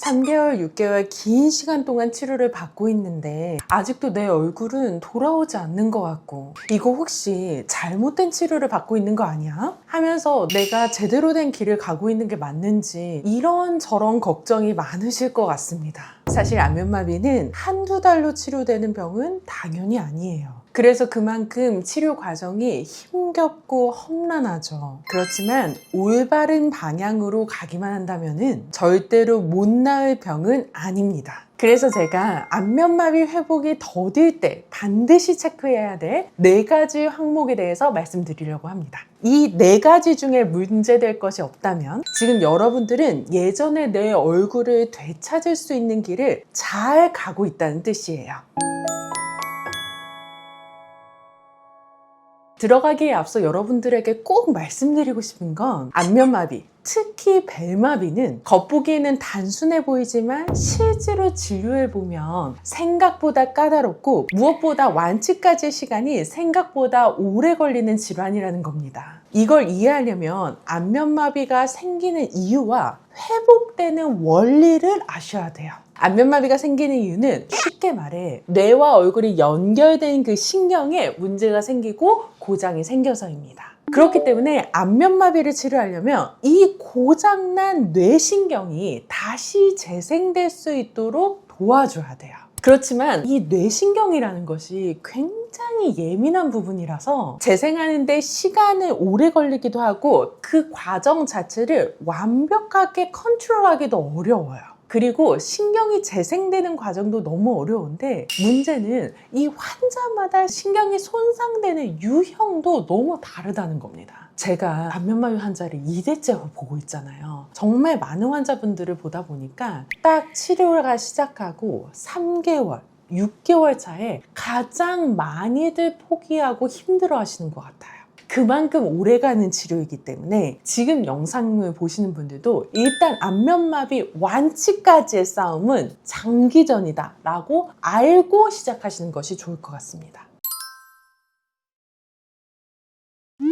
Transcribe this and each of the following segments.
3개월, 6개월 긴 시간 동안 치료를 받고 있는데 아직도 내 얼굴은 돌아오지 않는 것 같고 이거 혹시 잘못된 치료를 받고 있는 거 아니야? 하면서 내가 제대로 된 길을 가고 있는 게 맞는지 이런저런 걱정이 많으실 것 같습니다. 사실 안면마비는 한두 달로 치료되는 병은 당연히 아니에요. 그래서 그만큼 치료 과정이 힘겹고 험난하죠. 그렇지만 올바른 방향으로 가기만 한다면 절대로 못 나을 병은 아닙니다. 그래서 제가 안면마비 회복이 더딜 때 반드시 체크해야 될 4가지 항목에 대해서 말씀드리려고 합니다. 이 4가지 중에 문제될 것이 없다면 지금 여러분들은 예전에 내 얼굴을 되찾을 수 있는 길을 잘 가고 있다는 뜻이에요. 들어가기에 앞서 여러분들에게 꼭 말씀드리고 싶은 건 안면마비, 특히 벨마비는 겉보기에는 단순해 보이지만 실제로 진료해보면 생각보다 까다롭고 무엇보다 완치까지의 시간이 생각보다 오래 걸리는 질환이라는 겁니다. 이걸 이해하려면 안면마비가 생기는 이유와 회복되는 원리를 아셔야 돼요. 안면마비가 생기는 이유는 쉽게 말해 뇌와 얼굴이 연결된 그 신경에 문제가 생기고 고장이 생겨서입니다. 그렇기 때문에 안면마비를 치료하려면 이 고장난 뇌신경이 다시 재생될 수 있도록 도와줘야 돼요. 그렇지만 이 뇌신경이라는 것이 굉장히 예민한 부분이라서 재생하는데 시간이 오래 걸리기도 하고 그 과정 자체를 완벽하게 컨트롤하기도 어려워요. 그리고 신경이 재생되는 과정도 너무 어려운데 문제는 이 환자마다 신경이 손상되는 유형도 너무 다르다는 겁니다. 제가 안면마비 환자를 2대째 보고 있잖아요. 정말 많은 환자분들을 보다 보니까 딱 치료가 시작하고 3개월, 6개월 차에 가장 많이들 포기하고 힘들어 하시는 것 같아요. 그만큼 오래가는 치료이기 때문에 지금 영상을 보시는 분들도 일단 안면마비 완치까지의 싸움은 장기전이다 라고 알고 시작하시는 것이 좋을 것 같습니다.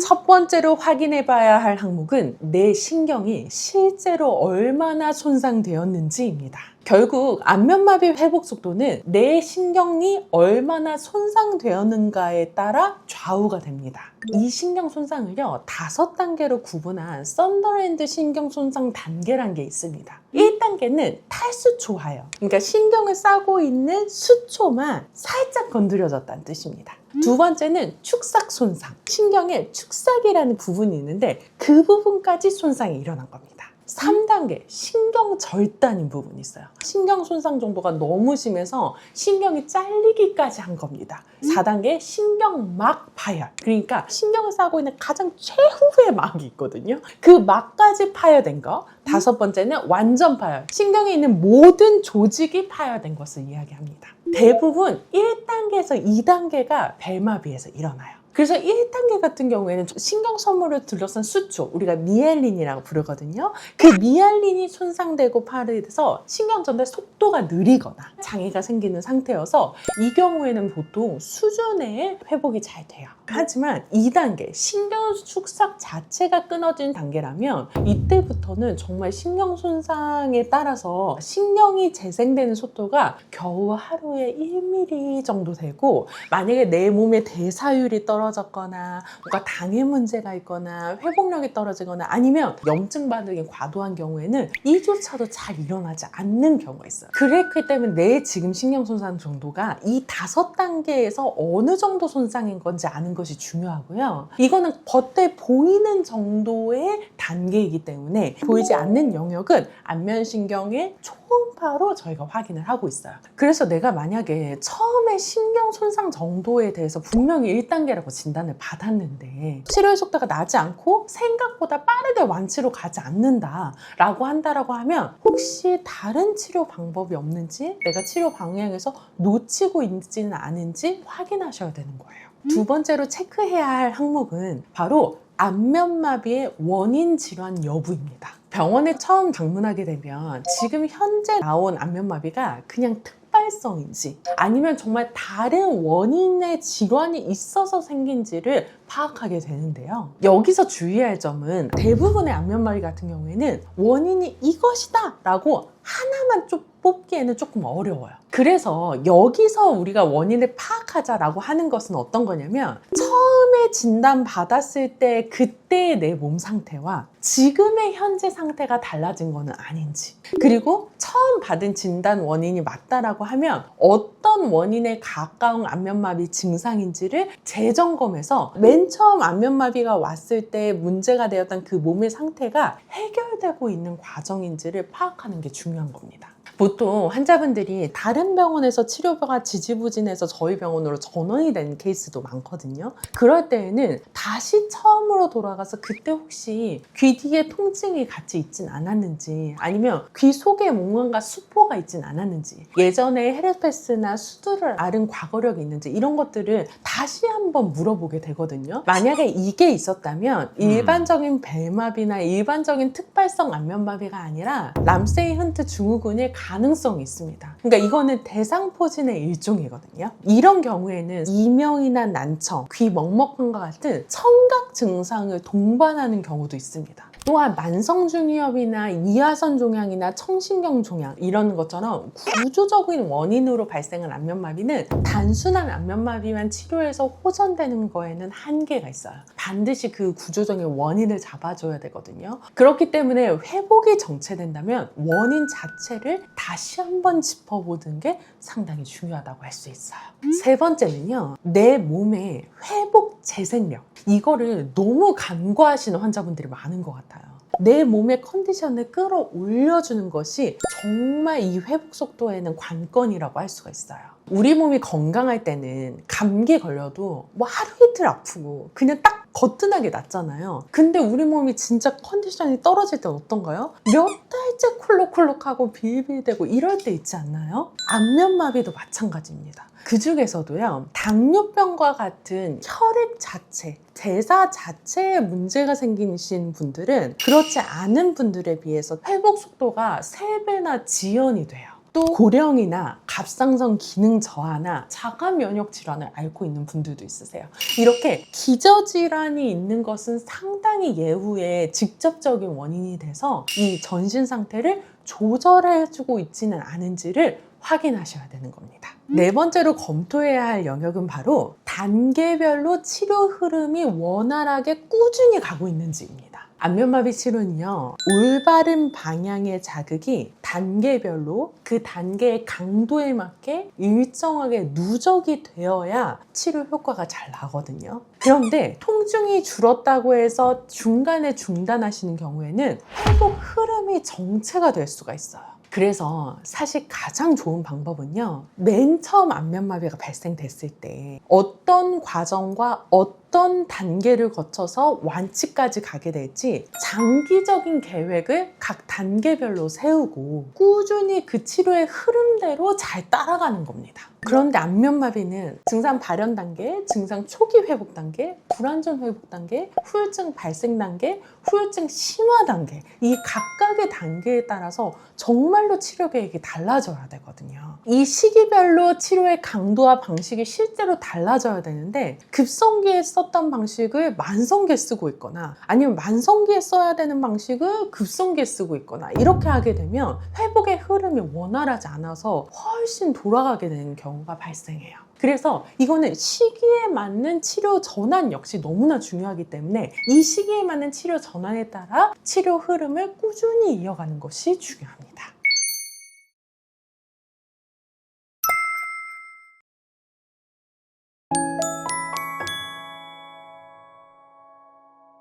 첫 번째로 확인해 봐야 할 항목은 내 신경이 실제로 얼마나 손상되었는지입니다. 결국 안면마비 회복 속도는 내 신경이 얼마나 손상되었는가에 따라 좌우가 됩니다. 이 신경 손상을요 5단계로 구분한 썬더랜드 신경 손상 단계란 게 있습니다. 1단계는 탈수초 하여, 그러니까 신경을 싸고 있는 수초만 살짝 건드려졌다는 뜻입니다. 두 번째는 축삭 손상, 신경에 축삭이라는 부분이 있는데 그 부분까지 손상이 일어난 겁니다. 3단계 신경 절단인 부분이 있어요. 신경 손상 정도가 너무 심해서 신경이 잘리기까지 한 겁니다. 4단계 신경막 파열, 그러니까 신경을 싸고 있는 가장 최후의 막이 있거든요. 그 막까지 파열된 거. 5번째는 완전 파열, 신경에 있는 모든 조직이 파열된 것을 이야기합니다. 대부분 1단계에서 2단계가 벨마비에서 일어나요. 그래서 1단계 같은 경우에는 신경 선물을 둘러싼 수초, 우리가 미엘린이라고 부르거든요. 그 미엘린이 손상되고 파열돼서 신경 전달 속도가 느리거나 장애가 생기는 상태여서 이 경우에는 보통 수주 내에 회복이 잘 돼요. 하지만 2단계, 신경 축삭 자체가 끊어진 단계라면 이때부터는 정말 신경 손상에 따라서 신경이 재생되는 속도가 겨우 하루에 1mm 정도 되고, 만약에 내 몸의 대사율이 떨어졌거나 뭔가 당일 문제가 있거나 회복력이 떨어지거나 아니면 염증 반응이 과도한 경우에는 이조차도 잘 일어나지 않는 경우가 있어요. 그렇기 때문에 내 지금 신경 손상 정도가 이 5단계에서 어느 정도 손상인 건지 아는 것이 중요하고요. 이거는 겉에 보이는 정도의 단계이기 때문에 보이지 않는 영역은 안면신경의 초음파로 저희가 확인을 하고 있어요. 그래서 내가 만약에 처음에 신경 손상 정도에 대해서 분명히 1단계라고 진단을 받았는데 치료의 속도가 나지 않고 생각보다 빠르게 완치로 가지 않는다 라고 한다라고 하면 혹시 다른 치료 방법이 없는지, 내가 치료 방향에서 놓치고 있지는 않은지 확인하셔야 되는 거예요. 두 번째로 체크해야 할 항목은 바로 안면마비의 원인 질환 여부입니다. 병원에 처음 방문하게 되면 지금 현재 나온 안면마비가 그냥 특발성인지 아니면 정말 다른 원인의 질환이 있어서 생긴지를 파악하게 되는데요. 여기서 주의할 점은 대부분의 안면마비 같은 경우에는 원인이 이것이다 라고 하나만 좀 뽑기에는 조금 어려워요. 그래서 여기서 우리가 원인을 파악하자라고 하는 것은 어떤 거냐면 처음에 진단받았을 때 그때의 내 몸 상태와 지금의 현재 상태가 달라진 거는 아닌지, 그리고 처음 받은 진단 원인이 맞다라고 하면 어떤 원인에 가까운 안면마비 증상인지를 재점검해서 맨 처음 안면마비가 왔을 때 문제가 되었던 그 몸의 상태가 해결되고 있는 과정인지를 파악하는 게 중요한 겁니다. 보통 환자분들이 다른 병원에서 치료가 지지부진해서 저희 병원으로 전원이 된 케이스도 많거든요. 그럴 때에는 다시 처음으로 돌아가서 그때 혹시 귀 뒤에 통증이 같이 있진 않았는지, 아니면 귀 속에 뭔가 수포가 있진 않았는지, 예전에 헤르페스나 수두를 앓은 과거력이 있는지, 이런 것들을 다시 한번 물어보게 되거든요. 만약에 이게 있었다면 일반적인 벨마비나 일반적인 특발성 안면마비가 아니라 람세이 흔트 증후군일 가능성이 있습니다. 그러니까 이거는 대상포진의 일종이거든요. 이런 경우에는 이명이나 난청, 귀 먹먹함과 같은 청각 증상을 동반하는 경우도 있습니다. 또한 만성중이염이나 이하선 종양이나 청신경 종양 이런 것처럼 구조적인 원인으로 발생한 안면마비는 단순한 안면마비만 치료해서 호전되는 거에는 한계가 있어요. 반드시 그 구조적인 원인을 잡아줘야 되거든요. 그렇기 때문에 회복이 정체된다면 원인 자체를 다시 한번 짚어보는 게 상당히 중요하다고 할 수 있어요. 세 번째는요, 내 몸의 회복 재생력. 이거를 너무 간과하시는 환자분들이 많은 것 같아요. 내 몸의 컨디션을 끌어올려주는 것이 정말 이 회복 속도에는 관건이라고 할 수가 있어요. 우리 몸이 건강할 때는 감기 걸려도 뭐 하루 이틀 아프고 그냥 딱 거뜬하게 낫잖아요. 근데 우리 몸이 진짜 컨디션이 떨어질 땐 어떤가요? 몇 달째 콜록콜록하고 빌빌대고 이럴 때 있지 않나요? 안면마비도 마찬가지입니다. 그 중에서도요, 당뇨병과 같은 혈액 자체, 대사 자체에 문제가 생기신 분들은 그렇지 않은 분들에 비해서 회복 속도가 3배나 지연이 돼요. 또 고령이나 갑상선 기능 저하나 자가 면역 질환을 앓고 있는 분들도 있으세요. 이렇게 기저질환이 있는 것은 상당히 예후에 직접적인 원인이 돼서 이 전신 상태를 조절해주고 있지는 않은지를 확인하셔야 되는 겁니다. 네 번째로 검토해야 할 영역은 바로 단계별로 치료 흐름이 원활하게 꾸준히 가고 있는지입니다. 안면마비 치료는요, 올바른 방향의 자극이 단계별로 그 단계의 강도에 맞게 일정하게 누적이 되어야 치료 효과가 잘 나거든요. 그런데 통증이 줄었다고 해서 중간에 중단하시는 경우에는 회복 흐름이 정체가 될 수가 있어요. 그래서 사실 가장 좋은 방법은요, 맨 처음 안면마비가 발생됐을 때 어떤 과정과 어떤 단계를 거쳐서 완치까지 가게 될지 장기적인 계획을 각 단계별로 세우고 꾸준히 그 치료의 흐름대로 잘 따라가는 겁니다. 그런데 안면마비는 증상 발현 단계, 증상 초기 회복 단계, 불완전 회복 단계, 후유증 발생 단계, 후유증 심화 단계, 이 각각의 단계에 따라서 정말로 치료 계획이 달라져야 되거든요. 이 시기별로 치료의 강도와 방식이 실제로 달라져야 되는데 급성기에 썼던 방식을 만성기에 쓰고 있거나 아니면 만성기에 써야 되는 방식을 급성기에 쓰고 있거나 이렇게 하게 되면 회복의 흐름이 원활하지 않아서 훨씬 돌아가게 되는 경우가 발생해요. 그래서 이거는 시기에 맞는 치료 전환 역시 너무나 중요하기 때문에 이 시기에 맞는 치료 전환에 따라 치료 흐름을 꾸준히 이어가는 것이 중요합니다.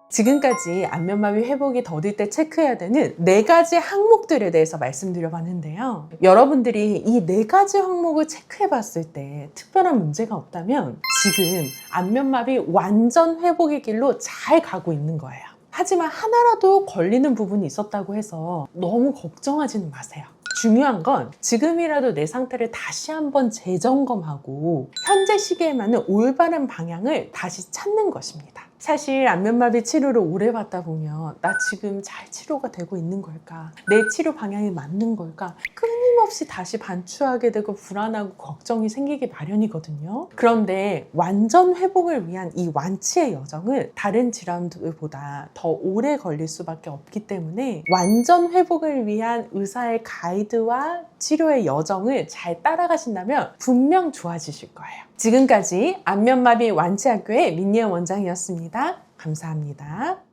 지금까지 안면마비 회복이 더딜 때 체크해야 되는 4가지 항목들에 대해서 말씀드려봤는데요. 여러분들이 이 4가지 항목을 체크해봤을 때 특별한 문제가 없다면 지금 안면마비 완전 회복의 길로 잘 가고 있는 거예요. 하지만 하나라도 걸리는 부분이 있었다고 해서 너무 걱정하지는 마세요. 중요한 건 지금이라도 내 상태를 다시 한번 재점검하고 현재 시기에 맞는 올바른 방향을 다시 찾는 것입니다. 사실 안면마비 치료를 오래 받다 보면 나 지금 잘 치료가 되고 있는 걸까? 내 치료 방향이 맞는 걸까? 끊임없이 다시 반추하게 되고 불안하고 걱정이 생기기 마련이거든요. 그런데 완전 회복을 위한 이 완치의 여정은 다른 질환들보다 더 오래 걸릴 수밖에 없기 때문에 완전 회복을 위한 의사의 가이드와 치료의 여정을 잘 따라가신다면 분명 좋아지실 거예요. 지금까지 안면마비 완치학교의 민예원 원장이었습니다. 감사합니다.